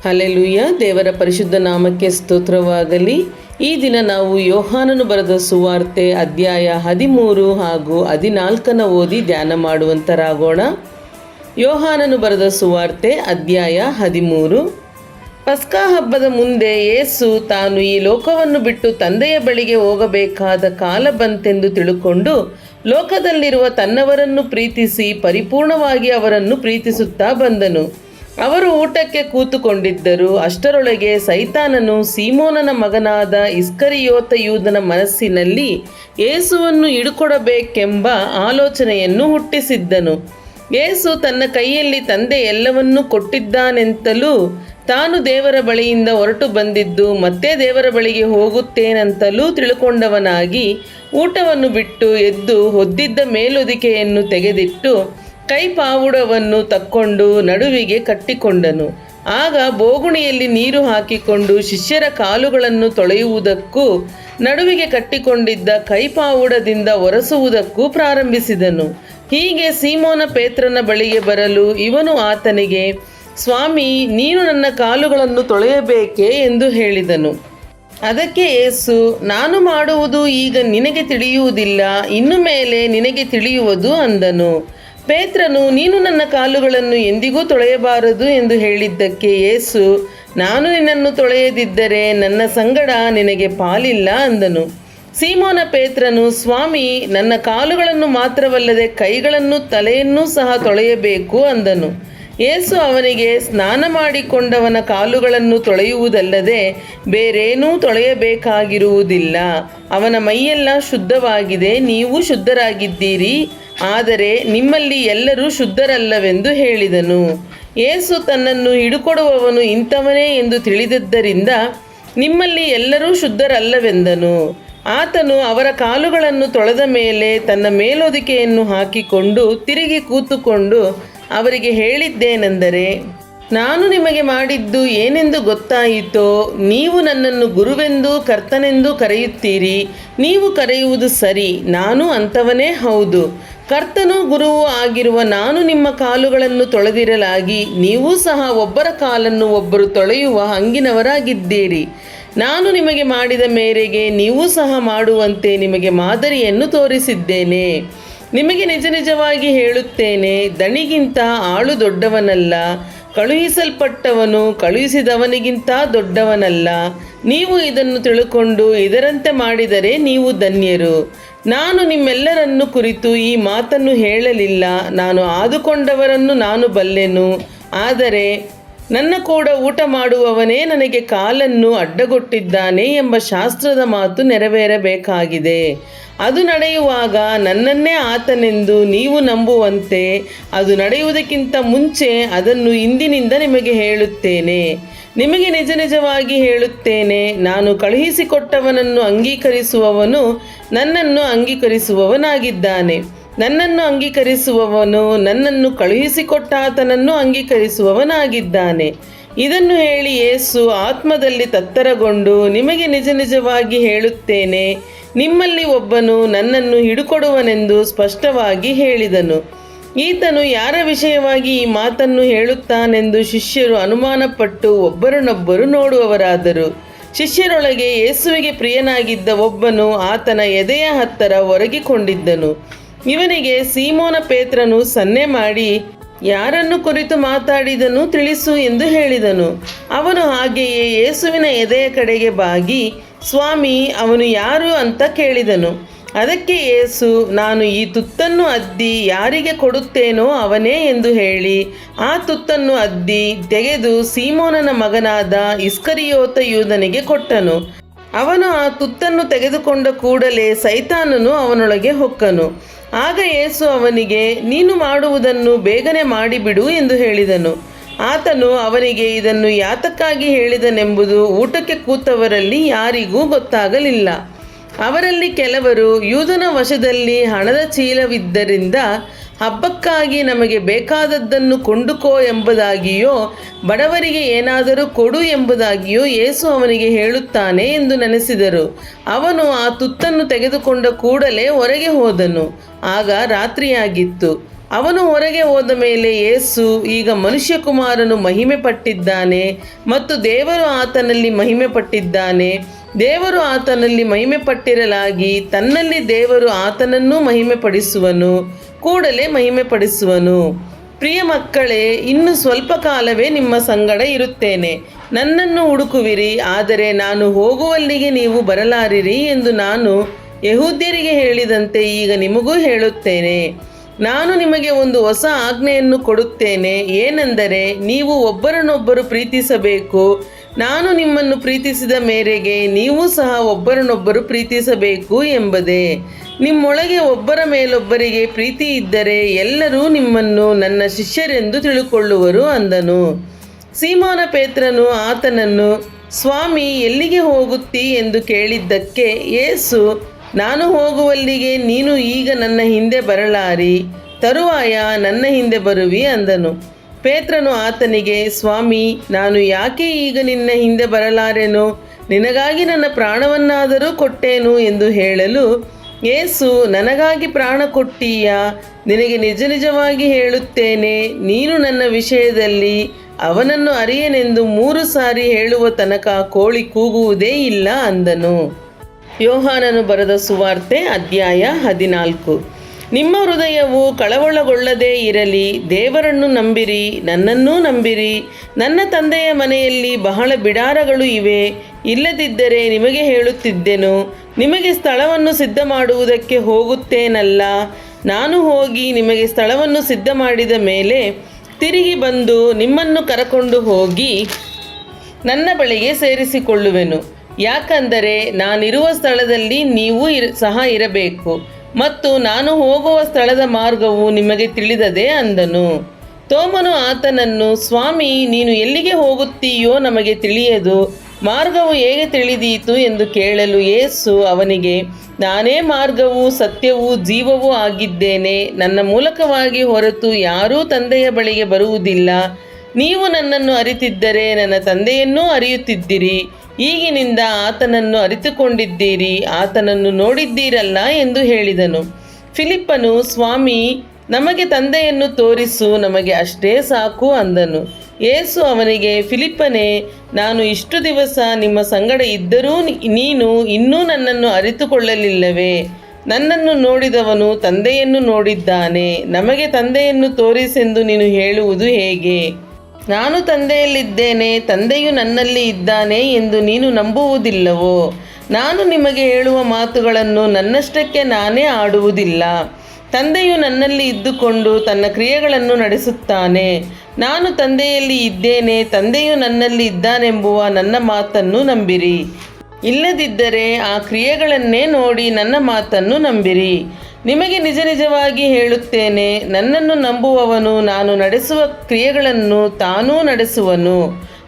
Hallelujah. ದೇವರ ಪರಿಶುದ್ಧ ನಾಮಕ್ಕೆ ಸ್ತೋತ್ರವಾಗಲಿ. ಈ ದಿನ ನಾವು ಯೋಹಾನನು ಬರೆದ ಸುವಾರ್ತೆ ಅಧ್ಯಾಯ 13 ಹಾಗೂ 14 ಓದಿ ಧ್ಯಾನ ಮಾಡುವಂತರಾಗೋಣ. ಯೋಹಾನನು ಬರೆದ ಸುವಾರ್ತೆ ಅಧ್ಯಾಯ 13. ಪಸ್ಕಾ ಹಬ್ಬದ ಮುಂದೆ ಯೇಸು ತಾನು ಈ ಲೋಕವನ್ನು ಬಿಟ್ಟು ತಂದೆಯ ಬಳಿಗೆ ಹೋಗಬೇಕಾದ ಕಾಲ ಬಂತೆಂದು ತಿಳುಕೊಂಡು ಲೋಕದಲ್ಲಿರುವ ತನ್ನವರನ್ನು ಪ್ರೀತಿಸಿ ಪರಿಪೂರ್ಣವಾಗಿ ಅವರನ್ನು ಪ್ರೀತಿಸುತ್ತಾ ಬಂದನು. ಅವರು ಊಟಕ್ಕೆ ಕೂತುಕೊಂಡಿದ್ದರು. ಅಷ್ಟರೊಳಗೆ ಸೈತಾನನು ಸೀಮೋನನ ಮಗನಾದ ಇಸ್ಕರಿಯೋತ ಯೂದನ ಮನಸ್ಸಿನಲ್ಲಿ ಯೇಸುವನ್ನು ಹಿಡುಕೊಡಬೇಕೆಂಬ ಆಲೋಚನೆಯನ್ನು ಹುಟ್ಟಿಸಿದ್ದನು. ಯೇಸು ತನ್ನ ಕೈಯಲ್ಲಿ ತಂದೆ ಎಲ್ಲವನ್ನೂ ಕೊಟ್ಟಿದ್ದಾನೆಂತಲೂ ತಾನು ದೇವರ ಬಳಿಯಿಂದ ಹೊರಟು ಬಂದಿದ್ದು ಮತ್ತೆ ದೇವರ ಬಳಿಗೆ ಹೋಗುತ್ತೇನೆಂತಲೂ ತಿಳ್ಕೊಂಡವನಾಗಿ ಊಟವನ್ನು ಬಿಟ್ಟು ಎದ್ದು ಹೊದ್ದಿದ್ದ ಮೇಲೊದಿಕೆಯನ್ನು ತೆಗೆದಿಟ್ಟು ಕೈಪಾವುಡವನ್ನು ತಕ್ಕೊಂಡು ನಡುವಿಗೆ ಕಟ್ಟಿಕೊಂಡನು. ಆಗ ಬೋಗುಣಿಯಲ್ಲಿ ನೀರು ಹಾಕಿಕೊಂಡು ಶಿಷ್ಯರ ಕಾಲುಗಳನ್ನು ತೊಳೆಯುವುದಕ್ಕೂ ನಡುವಿಗೆ ಕಟ್ಟಿಕೊಂಡಿದ್ದ ಕೈಪಾವುಡದಿಂದ ಒರೆಸುವುದಕ್ಕೂ ಪ್ರಾರಂಭಿಸಿದನು. ಹೀಗೆ ಸೀಮೋನ ಪೇತ್ರನ ಬಳಿಗೆ ಬರಲು ಇವನು ಆತನಿಗೆ, ಸ್ವಾಮಿ, ನೀನು ನನ್ನ ಕಾಲುಗಳನ್ನು ತೊಳೆಯಬೇಕೇ ಎಂದು ಹೇಳಿದನು. ಅದಕ್ಕೆ ಯೇಸು, ನಾನು ಮಾಡುವುದು ಈಗ ನಿನಗೆ ತಿಳಿಯುವುದಿಲ್ಲ, ಇನ್ನು ಮೇಲೆ ನಿನಗೆ ತಿಳಿಯುವುದು ಅಂದನು. ಪೇತ್ರನು, ನೀನು ನನ್ನ ಕಾಲುಗಳನ್ನು ಎಂದಿಗೂ ತೊಳೆಯಬಾರದು ಎಂದು ಹೇಳಿದ್ದಕ್ಕೆ ಯೇಸು, ನಾನು ನಿನ್ನನ್ನು ತೊಳೆಯದಿದ್ದರೆ ನನ್ನ ಸಂಗಡ ನಿನಗೆ ಪಾಲಿಲ್ಲ ಅಂದನು. ಸೀಮೋನ ಪೇತ್ರನು, ಸ್ವಾಮಿ, ನನ್ನ ಕಾಲುಗಳನ್ನು ಮಾತ್ರವಲ್ಲದೆ ಕೈಗಳನ್ನು ತಲೆಯನ್ನೂ ಸಹ ತೊಳೆಯಬೇಕು ಅಂದನು. ಯೇಸು ಅವನಿಗೆ, ಸ್ನಾನ ಮಾಡಿಕೊಂಡವನ ಕಾಲುಗಳನ್ನು ತೊಳೆಯುವುದಲ್ಲದೆ ಬೇರೇನೂ ತೊಳೆಯಬೇಕಾಗಿರುವುದಿಲ್ಲ. ಅವನ ಮೈಯೆಲ್ಲ ಶುದ್ಧವಾಗಿದೆ, ನೀವು ಶುದ್ಧರಾಗಿದ್ದೀರಿ, ಆದರೆ ನಿಮ್ಮಲ್ಲಿ ಎಲ್ಲರೂ ಶುದ್ಧರಲ್ಲವೆಂದು ಹೇಳಿದನು. ಯೇಸು ತನ್ನನ್ನು ಹಿಡುಕೊಡುವವನು ಇಂಥವನೇ ಎಂದು ತಿಳಿದದ್ದರಿಂದ ನಿಮ್ಮಲ್ಲಿ ಎಲ್ಲರೂ ಶುದ್ಧರಲ್ಲವೆಂದನು. ಆತನು ಅವರ ಕಾಲುಗಳನ್ನು ತೊಳೆದ ಮೇಲೆ ತನ್ನ ಮೇಲೊದಿಕೆಯನ್ನು ಹಾಕಿಕೊಂಡು ತಿರುಗಿ ಕೂತುಕೊಂಡು ಅವರಿಗೆ ಹೇಳಿದ್ದೇನೆಂದರೆ, ನಾನು ನಿಮಗೆ ಮಾಡಿದ್ದು ಏನೆಂದು ಗೊತ್ತಾಯಿತೋ? ನೀವು ನನ್ನನ್ನು ಗುರುವೆಂದು ಕರ್ತನೆಂದು ಕರೆಯುತ್ತೀರಿ. ನೀವು ಕರೆಯುವುದು ಸರಿ, ನಾನು ಅಂಥವನೇ ಹೌದು. ಕರ್ತನೂ ಗುರುವೂ ಆಗಿರುವ ನಾನು ನಿಮ್ಮ ಕಾಲುಗಳನ್ನು ತೊಳೆದಿರಲಾಗಿ ನೀವೂ ಸಹ ಒಬ್ಬರ ಕಾಲನ್ನು ಒಬ್ಬರು ತೊಳೆಯುವ ಹಂಗಿನವರಾಗಿದ್ದೀರಿ. ನಾನು ನಿಮಗೆ ಮಾಡಿದ ಮೇರೆಗೆ ನೀವೂ ಸಹ ಮಾಡುವಂತೆ ನಿಮಗೆ ಮಾದರಿಯನ್ನು ತೋರಿಸಿದ್ದೇನೆ. ನಿಮಗೆ ನಿಜ ನಿಜವಾಗಿ ಹೇಳುತ್ತೇನೆ, ದಣಿಗಿಂತ ಆಳು ದೊಡ್ಡವನಲ್ಲ, ಕಳುಹಿಸಲ್ಪಟ್ಟವನು ಕಳುಹಿಸಿದವನಿಗಿಂತ ದೊಡ್ಡವನಲ್ಲ. ನೀವು ಇದನ್ನು ತಿಳ್ಕೊಂಡು ಇದರಂತೆ ಮಾಡಿದರೆ ನೀವು ಧನ್ಯರು. ನಾನು ನಿಮ್ಮೆಲ್ಲರನ್ನು ಕುರಿತು ಈ ಮಾತನ್ನು ಹೇಳಲಿಲ್ಲ, ನಾನು ಆದುಕೊಂಡವರನ್ನು ನಾನು ಬಲ್ಲೆನು. ಆದರೆ ನನ್ನ ಕೂಡ ಊಟ ಮಾಡುವವನೇ ನನಗೆ ಕಾಲನ್ನು ಅಡ್ಡಗೊಟ್ಟಿದ್ದಾನೆ ಎಂಬ ಶಾಸ್ತ್ರದ ಮಾತು ನೆರವೇರಬೇಕಾಗಿದೆ. ಅದು ನಡೆಯುವಾಗ ನನ್ನನ್ನೇ ಆತನೆಂದು ನೀವು ನಂಬುವಂತೆ ಅದು ನಡೆಯುವುದಕ್ಕಿಂತ ಮುಂಚೆ ಅದನ್ನು ಇಂದಿನಿಂದ ನಿಮಗೆ ಹೇಳುತ್ತೇನೆ. ನಿಮಗೆ ನಿಜ ನಿಜವಾಗಿ ಹೇಳುತ್ತೇನೆ, ನಾನು ಕಳುಹಿಸಿಕೊಟ್ಟವನನ್ನು ಅಂಗೀಕರಿಸುವವನು ನನ್ನನ್ನು ಅಂಗೀಕರಿಸುವವನಾಗಿದ್ದಾನೆ. ನನ್ನನ್ನು ಅಂಗೀಕರಿಸುವವನು ನನ್ನನ್ನು ಕಳುಹಿಸಿಕೊಟ್ಟಾತನನ್ನು ಅಂಗೀಕರಿಸುವವನಾಗಿದ್ದಾನೆ. ಇದನ್ನು ಹೇಳಿ ಯೇಸು ಆತ್ಮದಲ್ಲಿ ತತ್ತರಗೊಂಡು, ನಿಮಗೆ ನಿಜ ನಿಜವಾಗಿ ಹೇಳುತ್ತೇನೆ, ನಿಮ್ಮಲ್ಲಿ ಒಬ್ಬನು ನನ್ನನ್ನು ಹಿಡುಕೊಡುವನೆಂದು ಸ್ಪಷ್ಟವಾಗಿ ಹೇಳಿದನು. ಈತನು ಯಾರ ವಿಷಯವಾಗಿ ಈ ಮಾತನ್ನು ಹೇಳುತ್ತಾನೆಂದು ಶಿಷ್ಯರು ಅನುಮಾನಪಟ್ಟು ಒಬ್ಬರನ್ನೊಬ್ಬರು ನೋಡುವವರಾದರು. ಶಿಷ್ಯರೊಳಗೆ ಯೇಸುವಿಗೆ ಪ್ರಿಯನಾಗಿದ್ದ ಒಬ್ಬನು ಆತನ ಎದೆಯ ಹತ್ತಿರ ಒರಗಿಕೊಂಡಿದ್ದನು. ಇವನಿಗೆ ಸೀಮೋನ ಪೇತ್ರನು ಸನ್ನೆ ಮಾಡಿ, ಯಾರನ್ನು ಕುರಿತು ಮಾತಾಡಿದನು ತಿಳಿಸು ಎಂದು ಹೇಳಿದನು. ಅವನು ಹಾಗೆಯೇ ಯೇಸುವಿನ ಎದೆಯ ಕಡೆಗೆ ಬಾಗಿ, ಸ್ವಾಮಿ, ಅವನು ಯಾರು ಅಂತ ಕೇಳಿದನು. ಅದಕ್ಕೆ ಯೇಸು, ನಾನು ಈ ತುತ್ತನ್ನು ಅದ್ದಿ ಯಾರಿಗೆ ಕೊಡುತ್ತೇನೋ ಅವನೇ ಎಂದು ಹೇಳಿ ಆ ತುತ್ತನ್ನು ಅದ್ದಿ ತೆಗೆದು ಸೀಮೋನನ ಮಗನಾದ ಇಸ್ಕರಿಯೋತ ಯೂದನಿಗೆ ಕೊಟ್ಟನು. ಅವನು ಆ ತುತ್ತನ್ನು ತೆಗೆದುಕೊಂಡ ಕೂಡಲೇ ಸೈತಾನನು ಅವನೊಳಗೆ ಹೊಕ್ಕನು. ಆಗ ಯೇಸು ಅವನಿಗೆ, ನೀನು ಮಾಡುವುದನ್ನು ಬೇಗನೆ ಮಾಡಿಬಿಡು ಎಂದು ಹೇಳಿದನು. ಆತನು ಅವನಿಗೆ ಇದನ್ನು ಯಾತಕ್ಕಾಗಿ ಹೇಳಿದನೆಂಬುದು ಊಟಕ್ಕೆ ಕೂತವರಲ್ಲಿ ಯಾರಿಗೂ ಗೊತ್ತಾಗಲಿಲ್ಲ. ಅವರಲ್ಲಿ ಕೆಲವರು, ಯೂದನ ವಶದಲ್ಲಿ ಹಣದ ಚೀಲವಿದ್ದರಿಂದ ಹಬ್ಬಕ್ಕಾಗಿ ನಮಗೆ ಬೇಕಾದದ್ದನ್ನು ಕೊಂಡುಕೋ ಎಂಬುದಾಗಿಯೋ ಬಡವರಿಗೆ ಏನಾದರೂ ಕೊಡು ಎಂಬುದಾಗಿಯೋ ಯೇಸು ಅವನಿಗೆ ಹೇಳುತ್ತಾನೆ ಎಂದು ನೆನೆಸಿದರು. ಅವನು ಆ ತುತ್ತನ್ನು ತೆಗೆದುಕೊಂಡ ಕೂಡಲೇ ಹೊರಗೆ ಹೋದನು. ಆಗ ರಾತ್ರಿಯಾಗಿತ್ತು. ಅವನು ಹೊರಗೆ ಹೋದ ಮೇಲೆ ಯೇಸು, ಈಗ ಮನುಷ್ಯಕುಮಾರನು ಮಹಿಮೆ ಪಟ್ಟಿದ್ದಾನೆ ಮತ್ತು ದೇವರು ಆತನಲ್ಲಿ ಮಹಿಮೆ ಪಟ್ಟಿದ್ದಾನೆ. ದೇವರು ಆತನಲ್ಲಿ ಮಹಿಮೆ ಪಟ್ಟಿರಲಾಗಿ ತನ್ನಲ್ಲಿ ದೇವರು ಆತನನ್ನೂ ಮಹಿಮೆ ಪಡಿಸುವನು, ಕೂಡಲೇ ಮಹಿಮೆ ಪಡಿಸುವನು. ಪ್ರಿಯ ಮಕ್ಕಳೇ, ಇನ್ನು ಸ್ವಲ್ಪ ಕಾಲವೇ ನಿಮ್ಮ ಸಂಗಡ ಇರುತ್ತೇನೆ. ನನ್ನನ್ನು ಹುಡುಕುವಿರಿ, ಆದರೆ ನಾನು ಹೋಗುವಲ್ಲಿಗೆ ನೀವು ಬರಲಾರಿರಿ ಎಂದು ನಾನು ಯೆಹೂದ್ಯರಿಗೆ ಹೇಳಿದಂತೆ ಈಗ ನಿಮಗೂ ಹೇಳುತ್ತೇನೆ. ನಾನು ನಿಮಗೆ ಒಂದು ಹೊಸ ಆಜ್ಞೆಯನ್ನು ಕೊಡುತ್ತೇನೆ, ಏನೆಂದರೆ ನೀವು ಒಬ್ಬರನ್ನೊಬ್ಬರು ಪ್ರೀತಿಸಬೇಕು. ನಾನು ನಿಮ್ಮನ್ನು ಪ್ರೀತಿಸಿದ ಮೇರೆಗೆ ನೀವು ಸಹ ಒಬ್ಬರನ್ನೊಬ್ಬರು ಪ್ರೀತಿಸಬೇಕು ಎಂಬುದೇ. ನಿಮ್ಮೊಳಗೆ ಒಬ್ಬರ ಮೇಲೊಬ್ಬರಿಗೆ ಪ್ರೀತಿ ಇದ್ದರೆ ಎಲ್ಲರೂ ನಿಮ್ಮನ್ನು ನನ್ನ ಶಿಷ್ಯರೆಂದು ತಿಳುಕೊಳ್ಳುವರು ಅಂದನು. ಸೀಮೋನ ಪೇತ್ರನು ಆತನನ್ನು, ಸ್ವಾಮಿ, ಎಲ್ಲಿಗೆ ಹೋಗುತ್ತೀ ಎಂದು ಕೇಳಿದ್ದಕ್ಕೆ ಯೇಸು, ನಾನು ಹೋಗುವಲ್ಲಿಗೆ ನೀನು ಈಗ ನನ್ನ ಹಿಂದೆ ಬರಲಾರಿ, ತರುವಾಯ ನನ್ನ ಹಿಂದೆ ಬರುವಿ ಅಂದನು. ಪೇತ್ರನು ಆತನಿಗೆ, ಸ್ವಾಮಿ, ನಾನು ಯಾಕೆ ಈಗ ನಿನ್ನ ಹಿಂದೆ ಬರಲಾರೆನು? ನಿನಗಾಗಿ ನನ್ನ ಪ್ರಾಣವನ್ನಾದರೂ ಕೊಟ್ಟೇನು ಎಂದು ಹೇಳಲು, ಯೇಸು, ನನಗಾಗಿ ಪ್ರಾಣ ಕೊಟ್ಟೀಯಾ? ನಿನಗೆ ನಿಜ ನಿಜವಾಗಿ ಹೇಳುತ್ತೇನೆ, ನೀನು ನನ್ನ ವಿಷಯದಲ್ಲಿ ಅವನನ್ನು ಅರಿಯನೆಂದು 3 ಸಾರಿ ಹೇಳುವ ತನಕ ಕೋಳಿ ಕೂಗುವುದೇ ಇಲ್ಲ ಅಂದನು. ಯೋಹಾನನು ಬರೆದ ಸುವಾರ್ತೆ ಅಧ್ಯಾಯ 14. ನಿಮ್ಮ ಹೃದಯವು ಕಳವಳಗೊಳ್ಳದೇ ಇರಲಿ. ದೇವರನ್ನು ನಂಬಿರಿ, ನನ್ನನ್ನೂ ನಂಬಿರಿ. ನನ್ನ ತಂದೆಯ ಮನೆಯಲ್ಲಿ ಬಹಳ ಬಿಡಾರಗಳು ಇವೆ. ಇಲ್ಲದಿದ್ದರೆ ನಿಮಗೆ ಹೇಳುತ್ತಿದ್ದೆನು. ನಿಮಗೆ ಸ್ಥಳವನ್ನು ಸಿದ್ಧ ಮಾಡುವುದಕ್ಕೆ ಹೋಗುತ್ತೇನಲ್ಲ. ನಾನು ಹೋಗಿ ನಿಮಗೆ ಸ್ಥಳವನ್ನು ಸಿದ್ಧ ಮಾಡಿದ ಮೇಲೆ ತಿರುಗಿ ಬಂದು ನಿಮ್ಮನ್ನು ಕರಕೊಂಡು ಹೋಗಿ ನನ್ನ ಬಳಿಗೆ ಸೇರಿಸಿಕೊಳ್ಳುವೆನು. ಯಾಕಂದರೆ ನಾನಿರುವ ಸ್ಥಳದಲ್ಲಿ ನೀವು ಸಹ ಇರಬೇಕು, ಮತ್ತು ನಾನು ಹೋಗುವ ಸ್ಥಳದ ಮಾರ್ಗವು ನಿಮಗೆ ತಿಳಿದದೆ ಅಂದನು. ತೋಮನು ಆತನನ್ನು, ಸ್ವಾಮಿ, ನೀನು ಎಲ್ಲಿಗೆ ಹೋಗುತ್ತೀಯೋ ನಮಗೆ ತಿಳಿಯದು, ಮಾರ್ಗವು ಹೇಗೆ ತಿಳಿದೀತು ಎಂದು ಕೇಳಲು ಯೇಸು ಅವನಿಗೆ, ನಾನೇ ಮಾರ್ಗವೂ ಸತ್ಯವೂ ಜೀವವೂ ಆಗಿದ್ದೇನೆ. ನನ್ನ ಮೂಲಕವಾಗಿ ಹೊರತು ಯಾರೂ ತಂದೆಯ ಬಳಿಗೆ ಬರುವುದಿಲ್ಲ. ನೀವು ನನ್ನನ್ನು ಅರಿತಿದ್ದರೆ ನನ್ನ ತಂದೆಯನ್ನೂ ಅರಿಯುತ್ತಿದ್ದಿರಿ. ಈಗಿನಿಂದ ಆತನನ್ನು ಅರಿತುಕೊಂಡಿದ್ದೀರಿ, ಆತನನ್ನು ನೋಡಿದ್ದೀರಲ್ಲ ಎಂದು ಹೇಳಿದನು. ಫಿಲಿಪ್ಪನು, ಸ್ವಾಮಿ, ನಮಗೆ ತಂದೆಯನ್ನು ತೋರಿಸು, ನಮಗೆ ಅಷ್ಟೇ ಸಾಕು ಅಂದನು. ಯೇಸು ಅವನಿಗೆ, ಫಿಲಿಪ್ಪನೇ, ನಾನು ಇಷ್ಟು ದಿವಸ ನಿಮ್ಮ ಸಂಗಡ ಇದ್ದರೂ ನೀನು ಇನ್ನೂ ನನ್ನನ್ನು ಅರಿತುಕೊಳ್ಳಲಿಲ್ಲವೇ? ನನ್ನನ್ನು ನೋಡಿದವನು ತಂದೆಯನ್ನು ನೋಡಿದ್ದಾನೆ. ನಮಗೆ ತಂದೆಯನ್ನು ತೋರಿಸೆಂದು ನೀನು ಹೇಳುವುದು ಹೇಗೆ? ನಾನು ತಂದೆಯಲ್ಲಿದ್ದೇನೆ, ತಂದೆಯು ನನ್ನಲ್ಲಿ ಇದ್ದಾನೆ ಎಂದು ನೀನು ನಂಬುವುದಿಲ್ಲವೋ? ನಾನು ನಿಮಗೆ ಹೇಳುವ ಮಾತುಗಳನ್ನು ನನ್ನಷ್ಟಕ್ಕೆ ನಾನೇ ಆಡುವುದಿಲ್ಲ. ತಂದೆಯು ನನ್ನಲ್ಲಿ ಇದ್ದುಕೊಂಡು ತನ್ನ ಕ್ರಿಯೆಗಳನ್ನು ನಡೆಸುತ್ತಾನೆ. ನಾನು ತಂದೆಯಲ್ಲಿ ಇದ್ದೇನೆ, ತಂದೆಯು ನನ್ನಲ್ಲಿ ಇದ್ದಾನೆಂಬುವ ನನ್ನ ಮಾತನ್ನು ನಂಬಿರಿ. ಇಲ್ಲದಿದ್ದರೆ ಆ ಕ್ರಿಯೆಗಳನ್ನೇ ನೋಡಿ ನನ್ನ ಮಾತನ್ನು ನಂಬಿರಿ. ನಿಮಗೆ ನಿಜ ನಿಜವಾಗಿ ಹೇಳುತ್ತೇನೆ, ನನ್ನನ್ನು ನಂಬುವವನು ನಾನು ನಡೆಸುವ ಕ್ರಿಯೆಗಳನ್ನು ತಾನೂ ನಡೆಸುವನು,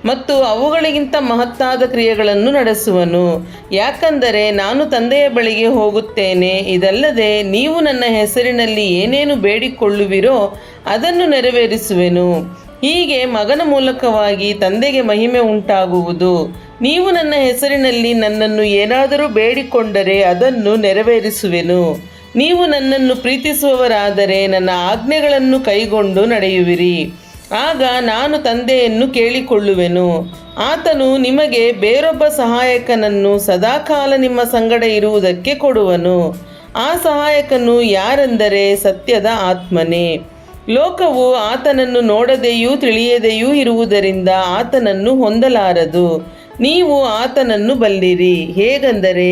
ಮತ್ತು ಅವುಗಳಿಗಿಂತ ಮಹತ್ತಾದ ಕ್ರಿಯೆಗಳನ್ನು ನಡೆಸುವನು. ಯಾಕಂದರೆ ನಾನು ತಂದೆಯ ಬಳಿಗೆ ಹೋಗುತ್ತೇನೆ. ಇದಲ್ಲದೆ ನೀವು ನನ್ನ ಹೆಸರಿನಲ್ಲಿ ಏನೇನು ಬೇಡಿಕೊಳ್ಳುವಿರೋ ಅದನ್ನು ನೆರವೇರಿಸುವೆನು. ಹೀಗೆ ಮಗನ ಮೂಲಕವಾಗಿ ತಂದೆಗೆ ಮಹಿಮೆ ಉಂಟಾಗುವುದು. ನೀವು ನನ್ನ ಹೆಸರಿನಲ್ಲಿ ನನ್ನನ್ನು ಏನಾದರೂ ಬೇಡಿಕೊಂಡರೆ ಅದನ್ನು ನೆರವೇರಿಸುವೆನು. ನೀವು ನನ್ನನ್ನು ಪ್ರೀತಿಸುವವರಾದರೆ ನನ್ನ ಆಜ್ಞೆಗಳನ್ನು ಕೈಗೊಂಡು ನಡೆಯುವಿರಿ. ಆಗ ನಾನು ತಂದೆಯನ್ನು ಕೇಳಿಕೊಳ್ಳುವೆನು. ಆತನು ನಿಮಗೆ ಬೇರೊಬ್ಬ ಸಹಾಯಕನನ್ನು ಸದಾಕಾಲ ನಿಮ್ಮ ಸಂಗಡ ಇರುವುದಕ್ಕೆ ಕೊಡುವನು. ಆ ಸಹಾಯಕನು ಯಾರೆಂದರೆ ಸತ್ಯದ ಆತ್ಮನೇ. ಲೋಕವು ಆತನನ್ನು ನೋಡದೆಯೂ ತಿಳಿಯದೆಯೂ ಇರುವುದರಿಂದ ಆತನನ್ನು ಹೊಂದಲಾರದು. ನೀವು ಆತನನ್ನು ಬಲ್ಲಿರಿ, ಹೇಗೆಂದರೆ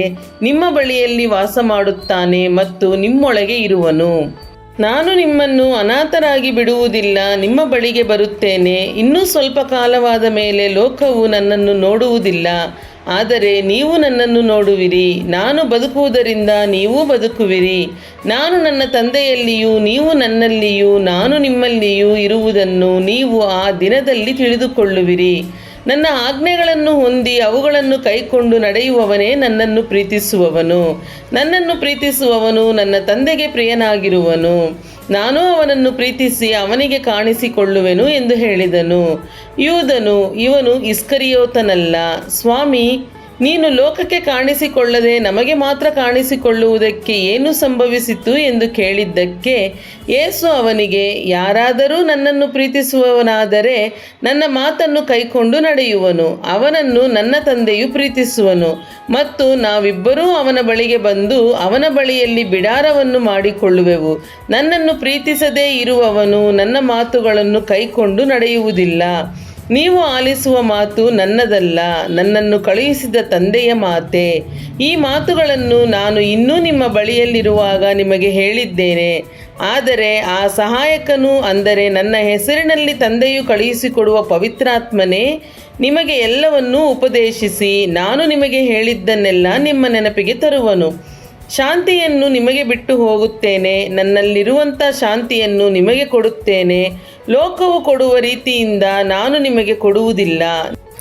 ನಿಮ್ಮ ಬಳಿಯಲ್ಲಿ ವಾಸ ಮಾಡುತ್ತಾನೆ ಮತ್ತು ನಿಮ್ಮೊಳಗೆ ಇರುವನು. ನಾನು ನಿಮ್ಮನ್ನು ಅನಾಥರಾಗಿ ಬಿಡುವುದಿಲ್ಲ, ನಿಮ್ಮ ಬಳಿಗೆ ಬರುತ್ತೇನೆ. ಇನ್ನೂ ಸ್ವಲ್ಪ ಕಾಲವಾದ ಮೇಲೆ ಲೋಕವು ನನ್ನನ್ನು ನೋಡುವುದಿಲ್ಲ, ಆದರೆ ನೀವು ನನ್ನನ್ನು ನೋಡುವಿರಿ. ನಾನು ಬದುಕುವುದರಿಂದ ನೀವೂ ಬದುಕುವಿರಿ. ನಾನು ನನ್ನ ತಂದೆಯಲ್ಲಿಯೂ ನೀವು ನನ್ನಲ್ಲಿಯೂ ನಾನು ನಿಮ್ಮಲ್ಲಿಯೂ ಇರುವುದನ್ನು ನೀವು ಆ ದಿನದಲ್ಲಿ ತಿಳಿದುಕೊಳ್ಳುವಿರಿ. ನನ್ನ ಆಜ್ಞೆಗಳನ್ನು ಹೊಂದಿ ಅವುಗಳನ್ನು ಕೈಕೊಂಡು ನಡೆಯುವವನೇ ನನ್ನನ್ನು ಪ್ರೀತಿಸುವವನು. ನನ್ನನ್ನು ಪ್ರೀತಿಸುವವನು ನನ್ನ ತಂದೆಗೆ ಪ್ರಿಯನಾಗಿರುವನು. ನಾನು ಅವನನ್ನು ಪ್ರೀತಿಸಿ ಅವನಿಗೆ ಕಾಣಿಸಿಕೊಳ್ಳುವೆನು ಎಂದು ಹೇಳಿದನು. ಯೂದನು, ಇವನು ಇಸ್ಕರಿಯೋತನಲ್ಲ, ಸ್ವಾಮಿ, ನೀನು ಲೋಕಕ್ಕೆ ಕಾಣಿಸಿಕೊಳ್ಳದೆ ನಮಗೆ ಮಾತ್ರ ಕಾಣಿಸಿಕೊಳ್ಳುವುದಕ್ಕೆ ಏನು ಸಂಭವಿಸಿತು ಎಂದು ಕೇಳಿದ್ದಕ್ಕೆ ಯೇಸು ಅವನಿಗೆ, ಯಾರಾದರೂ ನನ್ನನ್ನು ಪ್ರೀತಿಸುವವನಾದರೆ ನನ್ನ ಮಾತನ್ನು ಕೈಕೊಂಡು ನಡೆಯುವನು, ಅವನನ್ನು ನನ್ನ ತಂದೆಯು ಪ್ರೀತಿಸುವನು, ಮತ್ತು ನಾವಿಬ್ಬರೂ ಅವನ ಬಳಿಗೆ ಬಂದು ಅವನ ಬಳಿಯಲ್ಲಿ ಬಿಡಾರವನ್ನು ಮಾಡಿಕೊಳ್ಳುವೆವು. ನನ್ನನ್ನು ಪ್ರೀತಿಸದೇ ಇರುವವನು ನನ್ನ ಮಾತುಗಳನ್ನು ಕೈಕೊಂಡು ನಡೆಯುವುದಿಲ್ಲ. ನೀವು ಆಲಿಸುವ ಮಾತು ನನ್ನದಲ್ಲ, ನನ್ನನ್ನು ಕಳುಹಿಸಿದ ತಂದೆಯ ಮಾತೇ. ಈ ಮಾತುಗಳನ್ನು ನಾನು ಇನ್ನೂ ನಿಮ್ಮ ಬಳಿಯಲ್ಲಿರುವಾಗ ನಿಮಗೆ ಹೇಳಿದ್ದೇನೆ. ಆದರೆ ಆ ಸಹಾಯಕನು, ಅಂದರೆ ನನ್ನ ಹೆಸರಿನಲ್ಲಿ ತಂದೆಯು ಕಳುಹಿಸಿಕೊಡುವ ಪವಿತ್ರಾತ್ಮನೇ, ನಿಮಗೆ ಎಲ್ಲವನ್ನೂ ಉಪದೇಶಿಸಿ ನಾನು ನಿಮಗೆ ಹೇಳಿದ್ದನ್ನೆಲ್ಲ ನಿಮ್ಮ ನೆನಪಿಗೆ ತರುವನು. ಶಾಂತಿಯನ್ನು ನಿಮಗೆ ಬಿಟ್ಟು ಹೋಗುತ್ತೇನೆ, ನನ್ನಲ್ಲಿರುವಂಥ ಶಾಂತಿಯನ್ನು ನಿಮಗೆ ಕೊಡುತ್ತೇನೆ. ಲೋಕವು ಕೊಡುವ ರೀತಿಯಿಂದ ನಾನು ನಿಮಗೆ ಕೊಡುವುದಿಲ್ಲ.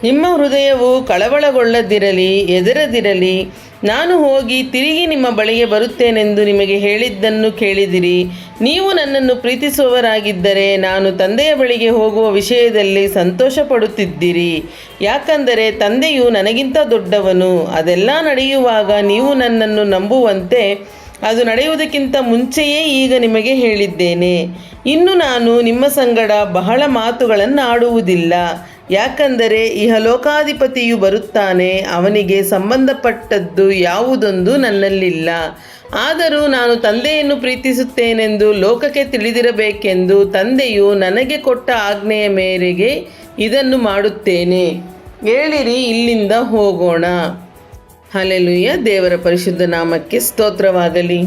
ನಿಮ್ಮ ಹೃದಯವು ಕಳವಳಗೊಳ್ಳದಿರಲಿ, ಹೆದರದಿರಲಿ. ನಾನು ಹೋಗಿ ತಿರುಗಿ ನಿಮ್ಮ ಬಳಿಗೆ ಬರುತ್ತೇನೆಂದು ನಿಮಗೆ ಹೇಳಿದ್ದನ್ನು ಕೇಳಿದಿರಿ. ನೀವು ನನ್ನನ್ನು ಪ್ರೀತಿಸುವವರಾಗಿದ್ದರೆ ನಾನು ತಂದೆಯ ಬಳಿಗೆ ಹೋಗುವ ವಿಷಯದಲ್ಲಿ ಸಂತೋಷ ಪಡುತ್ತಿದ್ದಿರಿ. ಯಾಕಂದರೆ ತಂದೆಯು ನನಗಿಂತ ದೊಡ್ಡವನು. ಅದೆಲ್ಲ ನಡೆಯುವಾಗ ನೀವು ನನ್ನನ್ನು ನಂಬುವಂತೆ ಅದು ನಡೆಯುವುದಕ್ಕಿಂತ ಮುಂಚೆಯೇ ಈಗ ನಿಮಗೆ ಹೇಳಿದ್ದೇನೆ. ಇನ್ನು ನಾನು ನಿಮ್ಮ ಸಂಗಡ ಬಹಳ ಮಾತುಗಳನ್ನು ಆಡುವುದಿಲ್ಲ, ಯಾಕಂದರೆ ಇಹಲೋಕಾಧಿಪತಿಯು ಬರುತ್ತಾನೆ, ಅವನಿಗೆ ಸಂಬಂಧಪಟ್ಟದ್ದು ಯಾವುದೊಂದು ನನ್ನಲ್ಲಿಲ್ಲ. ಆದರೂ ನಾನು ತಂದೆಯನ್ನು ಪ್ರೀತಿಸುತ್ತೇನೆಂದು ಲೋಕಕ್ಕೆ ತಿಳಿದಿರಬೇಕೆಂದು ತಂದೆಯು ನನಗೆ ಕೊಟ್ಟ ಆಜ್ಞೆಯ ಮೇರೆಗೆ ಇದನ್ನು ಮಾಡುತ್ತೇನೆ. ಏಳಿರಿ, ಇಲ್ಲಿಂದ ಹೋಗೋಣ. ಹಲ್ಲೆಲೂಯಾ. ದೇವರ ಪರಿಶುದ್ಧ ನಾಮಕ್ಕೆ ಸ್ತೋತ್ರವಾಗಲಿ.